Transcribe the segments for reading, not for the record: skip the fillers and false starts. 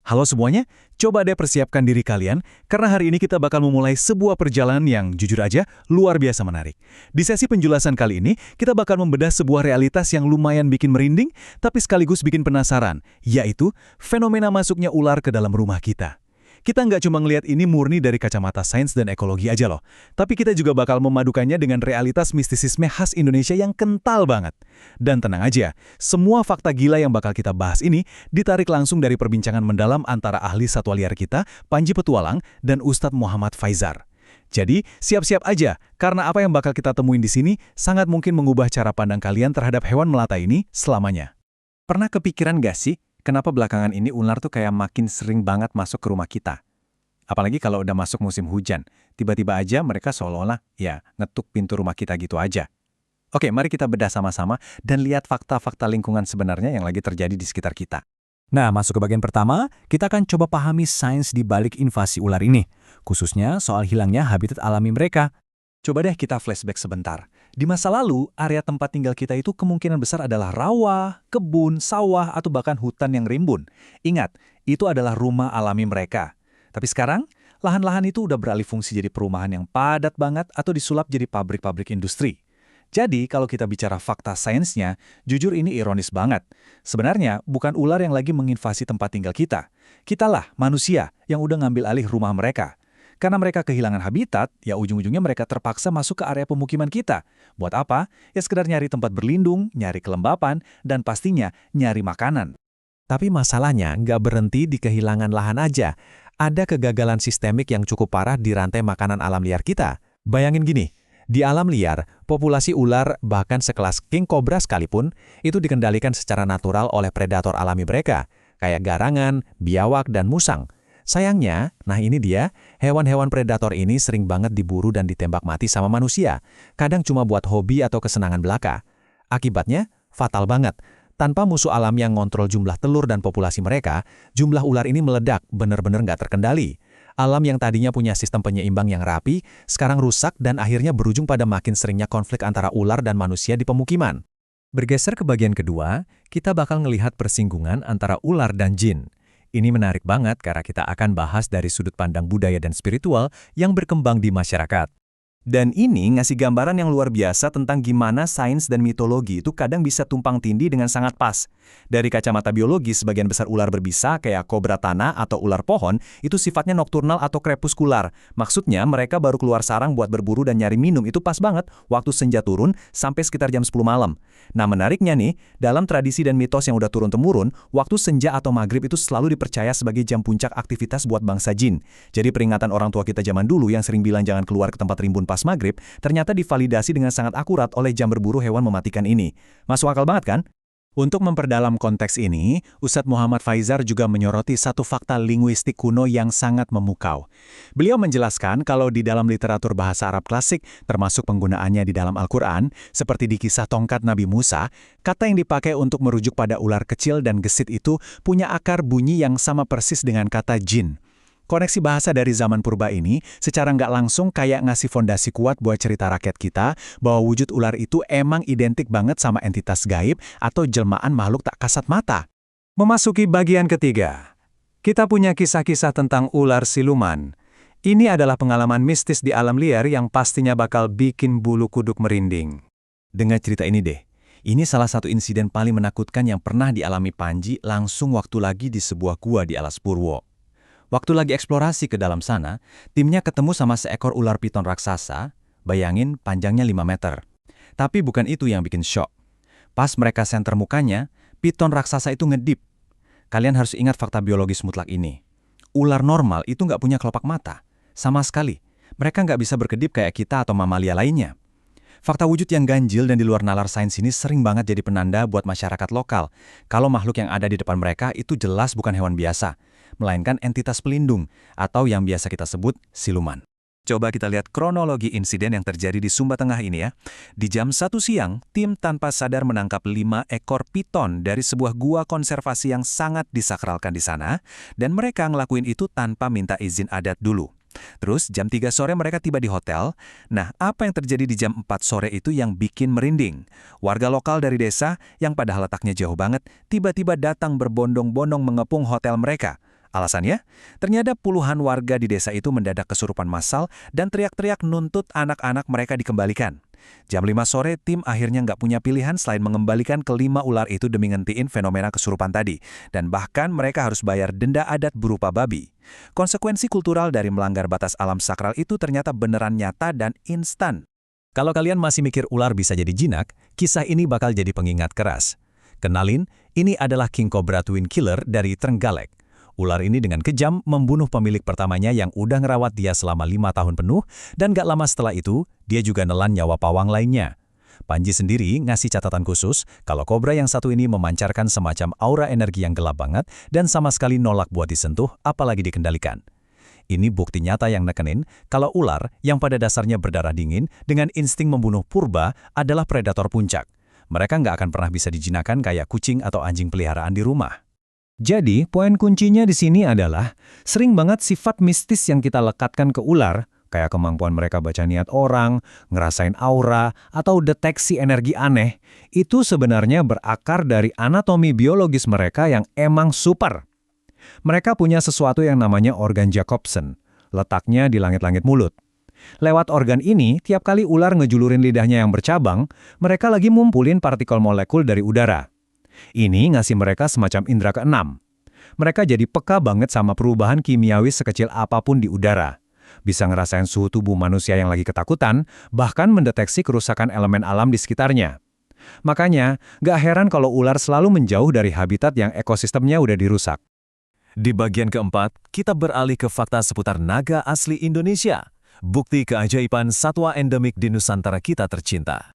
Halo semuanya, coba deh persiapkan diri kalian, karena hari ini kita bakal memulai sebuah perjalanan yang jujur aja luar biasa menarik. Di sesi penjelasan kali ini, kita bakal membedah sebuah realitas yang lumayan bikin merinding, tapi sekaligus bikin penasaran, yaitu fenomena masuknya ular ke dalam rumah kita. Kita nggak cuma ngelihat ini murni dari kacamata sains dan ekologi aja loh, tapi kita juga bakal memadukannya dengan realitas mistisisme khas Indonesia yang kental banget. Dan tenang aja, semua fakta gila yang bakal kita bahas ini ditarik langsung dari perbincangan mendalam antara ahli satwa liar kita, Panji Petualang, dan Ustadz Muhammad Faizar. Jadi, siap-siap aja, karena apa yang bakal kita temuin di sini sangat mungkin mengubah cara pandang kalian terhadap hewan melata ini selamanya. Pernah kepikiran gak sih? Kenapa belakangan ini ular tuh kayak makin sering banget masuk ke rumah kita? Apalagi kalau udah masuk musim hujan, tiba-tiba aja mereka seolah-olah ya ngetuk pintu rumah kita gitu aja. Oke, mari kita bedah sama-sama dan lihat fakta-fakta lingkungan sebenarnya yang lagi terjadi di sekitar kita. Nah, masuk ke bagian pertama, kita akan coba pahami sains di balik invasi ular ini, khususnya soal hilangnya habitat alami mereka. Coba deh kita flashback sebentar. Di masa lalu, area tempat tinggal kita itu kemungkinan besar adalah rawa, kebun, sawah, atau bahkan hutan yang rimbun. Ingat, itu adalah rumah alami mereka. Tapi sekarang, lahan-lahan itu udah beralih fungsi jadi perumahan yang padat banget atau disulap jadi pabrik-pabrik industri. Jadi, kalau kita bicara fakta sainsnya, jujur ini ironis banget. Sebenarnya, bukan ular yang lagi menginvasi tempat tinggal kita. Kitalah, manusia, yang udah ngambil alih rumah mereka. Karena mereka kehilangan habitat, ya ujung-ujungnya mereka terpaksa masuk ke area pemukiman kita. Buat apa? Ya sekedar nyari tempat berlindung, nyari kelembapan, dan pastinya nyari makanan. Tapi masalahnya nggak berhenti di kehilangan lahan aja. Ada kegagalan sistemik yang cukup parah di rantai makanan alam liar kita. Bayangin gini, di alam liar, populasi ular bahkan sekelas king cobra sekalipun, itu dikendalikan secara natural oleh predator alami mereka, kayak garangan, biawak, dan musang. Sayangnya, nah ini dia, hewan-hewan predator ini sering banget diburu dan ditembak mati sama manusia, kadang cuma buat hobi atau kesenangan belaka. Akibatnya, fatal banget. Tanpa musuh alam yang ngontrol jumlah telur dan populasi mereka, jumlah ular ini meledak, benar-benar nggak terkendali. Alam yang tadinya punya sistem penyeimbang yang rapi, sekarang rusak dan akhirnya berujung pada makin seringnya konflik antara ular dan manusia di pemukiman. Bergeser ke bagian kedua, kita bakal ngelihat persinggungan antara ular dan jin. Ini menarik banget karena kita akan bahas dari sudut pandang budaya dan spiritual yang berkembang di masyarakat. Dan ini ngasih gambaran yang luar biasa tentang gimana sains dan mitologi itu kadang bisa tumpang tindih dengan sangat pas. Dari kacamata biologi, sebagian besar ular berbisa kayak kobra tanah atau ular pohon itu sifatnya nokturnal atau krepuskular. Maksudnya mereka baru keluar sarang buat berburu dan nyari minum itu pas banget waktu senja turun sampai sekitar jam 10 malam. Nah menariknya nih, dalam tradisi dan mitos yang udah turun-temurun, waktu senja atau maghrib itu selalu dipercaya sebagai jam puncak aktivitas buat bangsa jin. Jadi peringatan orang tua kita zaman dulu yang sering bilang jangan keluar ke tempat rimbun pas maghrib, ternyata divalidasi dengan sangat akurat oleh jam berburu hewan mematikan ini. Masuk akal banget kan? Untuk memperdalam konteks ini, Ustadz Muhammad Faizar juga menyoroti satu fakta linguistik kuno yang sangat memukau. Beliau menjelaskan kalau di dalam literatur bahasa Arab klasik, termasuk penggunaannya di dalam Al-Quran, seperti di kisah tongkat Nabi Musa, kata yang dipakai untuk merujuk pada ular kecil dan gesit itu punya akar bunyi yang sama persis dengan kata jin. Koneksi bahasa dari zaman purba ini secara nggak langsung kayak ngasih fondasi kuat buat cerita rakyat kita bahwa wujud ular itu emang identik banget sama entitas gaib atau jelmaan makhluk tak kasat mata. Memasuki bagian ketiga, kita punya kisah-kisah tentang ular siluman. Ini adalah pengalaman mistis di alam liar yang pastinya bakal bikin bulu kuduk merinding. Dengar cerita ini deh. Ini salah satu insiden paling menakutkan yang pernah dialami Panji langsung waktu lagi di sebuah gua di Alas Purwo. Waktu lagi eksplorasi ke dalam sana, timnya ketemu sama seekor ular piton raksasa, bayangin panjangnya 5 meter. Tapi bukan itu yang bikin syok. Pas mereka senter mukanya, piton raksasa itu ngedip. Kalian harus ingat fakta biologis mutlak ini. Ular normal itu nggak punya kelopak mata. Sama sekali. Mereka nggak bisa berkedip kayak kita atau mamalia lainnya. Fakta wujud yang ganjil dan di luar nalar sains ini sering banget jadi penanda buat masyarakat lokal. Kalau makhluk yang ada di depan mereka itu jelas bukan hewan biasa, melainkan entitas pelindung atau yang biasa kita sebut siluman. Coba kita lihat kronologi insiden yang terjadi di Sumba Tengah ini ya. Di jam 1 siang, tim tanpa sadar menangkap 5 ekor piton dari sebuah gua konservasi yang sangat disakralkan di sana, dan mereka ngelakuin itu tanpa minta izin adat dulu. Terus jam 3 sore mereka tiba di hotel. Nah, apa yang terjadi di jam 4 sore itu yang bikin merinding? Warga lokal dari desa yang padahal letaknya jauh banget, tiba-tiba datang berbondong-bondong mengepung hotel mereka. Alasannya? Ternyata puluhan warga di desa itu mendadak kesurupan massal dan teriak-teriak nuntut anak-anak mereka dikembalikan. Jam 5 sore, tim akhirnya nggak punya pilihan selain mengembalikan kelima ular itu demi ngentiin fenomena kesurupan tadi. Dan bahkan mereka harus bayar denda adat berupa babi. Konsekuensi kultural dari melanggar batas alam sakral itu ternyata beneran nyata dan instan. Kalau kalian masih mikir ular bisa jadi jinak, kisah ini bakal jadi pengingat keras. Kenalin, ini adalah King Cobra Twin Killer dari Trenggalek. Ular ini dengan kejam membunuh pemilik pertamanya yang udah ngerawat dia selama 5 tahun penuh, dan gak lama setelah itu, dia juga nelan nyawa pawang lainnya. Panji sendiri ngasih catatan khusus kalau kobra yang satu ini memancarkan semacam aura energi yang gelap banget dan sama sekali nolak buat disentuh, apalagi dikendalikan. Ini bukti nyata yang nekenin kalau ular yang pada dasarnya berdarah dingin dengan insting membunuh purba adalah predator puncak. Mereka nggak akan pernah bisa dijinakan kayak kucing atau anjing peliharaan di rumah. Jadi, poin kuncinya di sini adalah sering banget sifat mistis yang kita lekatkan ke ular, kayak kemampuan mereka baca niat orang, ngerasain aura, atau deteksi energi aneh, itu sebenarnya berakar dari anatomi biologis mereka yang emang super. Mereka punya sesuatu yang namanya organ Jacobson, letaknya di langit-langit mulut. Lewat organ ini, tiap kali ular ngejulurin lidahnya yang bercabang, mereka lagi ngumpulin partikel molekul dari udara. Ini ngasih mereka semacam indera keenam. Mereka jadi peka banget sama perubahan kimiawi sekecil apapun di udara. Bisa ngerasain suhu tubuh manusia yang lagi ketakutan, bahkan mendeteksi kerusakan elemen alam di sekitarnya. Makanya, gak heran kalau ular selalu menjauh dari habitat yang ekosistemnya udah dirusak. Di bagian keempat, kita beralih ke fakta seputar naga asli Indonesia. Bukti keajaiban satwa endemik di Nusantara kita tercinta.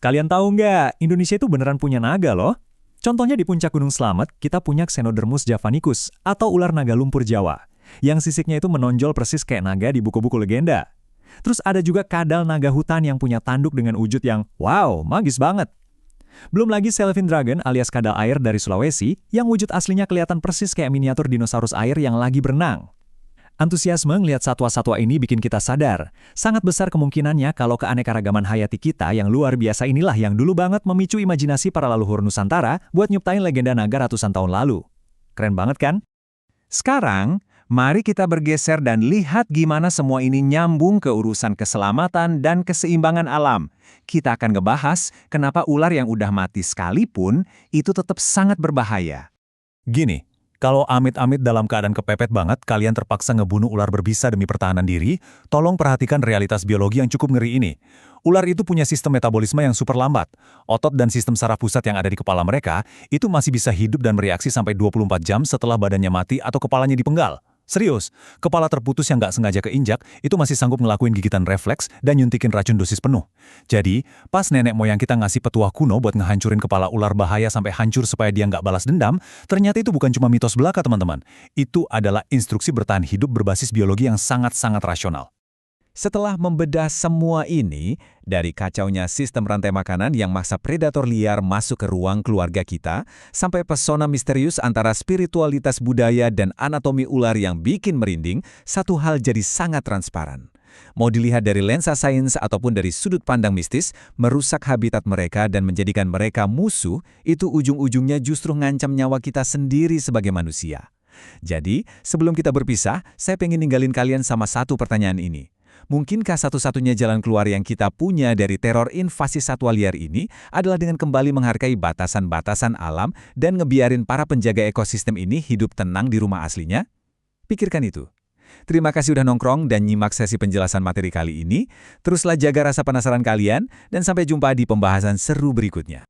Kalian tahu nggak, Indonesia itu beneran punya naga loh? Contohnya di puncak Gunung Slamet, kita punya Xenodermus javanicus atau ular naga lumpur Jawa, yang sisiknya itu menonjol persis kayak naga di buku-buku legenda. Terus ada juga kadal naga hutan yang punya tanduk dengan wujud yang wow, magis banget. Belum lagi Sylvan Dragon alias kadal air dari Sulawesi, yang wujud aslinya kelihatan persis kayak miniatur dinosaurus air yang lagi berenang. Antusiasme ngelihat satwa-satwa ini bikin kita sadar, sangat besar kemungkinannya kalau keanekaragaman hayati kita yang luar biasa inilah yang dulu banget memicu imajinasi para leluhur Nusantara buat nyiptain legenda naga ratusan tahun lalu. Keren banget kan? Sekarang, mari kita bergeser dan lihat gimana semua ini nyambung ke urusan keselamatan dan keseimbangan alam. Kita akan ngebahas kenapa ular yang udah mati sekalipun itu tetap sangat berbahaya. Gini, kalau amit-amit dalam keadaan kepepet banget, kalian terpaksa ngebunuh ular berbisa demi pertahanan diri, tolong perhatikan realitas biologi yang cukup ngeri ini. Ular itu punya sistem metabolisme yang super lambat. Otot dan sistem saraf pusat yang ada di kepala mereka, itu masih bisa hidup dan bereaksi sampai 24 jam setelah badannya mati atau kepalanya dipenggal. Serius, kepala terputus yang nggak sengaja keinjak, itu masih sanggup ngelakuin gigitan refleks dan nyuntikin racun dosis penuh. Jadi, pas nenek moyang kita ngasih petuah kuno buat ngehancurin kepala ular bahaya sampai hancur supaya dia nggak balas dendam, ternyata itu bukan cuma mitos belaka, teman-teman. Itu adalah instruksi bertahan hidup berbasis biologi yang sangat-sangat rasional. Setelah membedah semua ini, dari kacaunya sistem rantai makanan yang maksa predator liar masuk ke ruang keluarga kita, sampai pesona misterius antara spiritualitas budaya dan anatomi ular yang bikin merinding, satu hal jadi sangat transparan. Mau dilihat dari lensa sains ataupun dari sudut pandang mistis, merusak habitat mereka dan menjadikan mereka musuh, itu ujung-ujungnya justru ngancam nyawa kita sendiri sebagai manusia. Jadi, sebelum kita berpisah, saya pengen ninggalin kalian sama satu pertanyaan ini. Mungkinkah satu-satunya jalan keluar yang kita punya dari teror invasi satwa liar ini adalah dengan kembali menghargai batasan-batasan alam dan ngebiarin para penjaga ekosistem ini hidup tenang di rumah aslinya? Pikirkan itu. Terima kasih udah nongkrong dan nyimak sesi penjelasan materi kali ini. Teruslah jaga rasa penasaran kalian dan sampai jumpa di pembahasan seru berikutnya.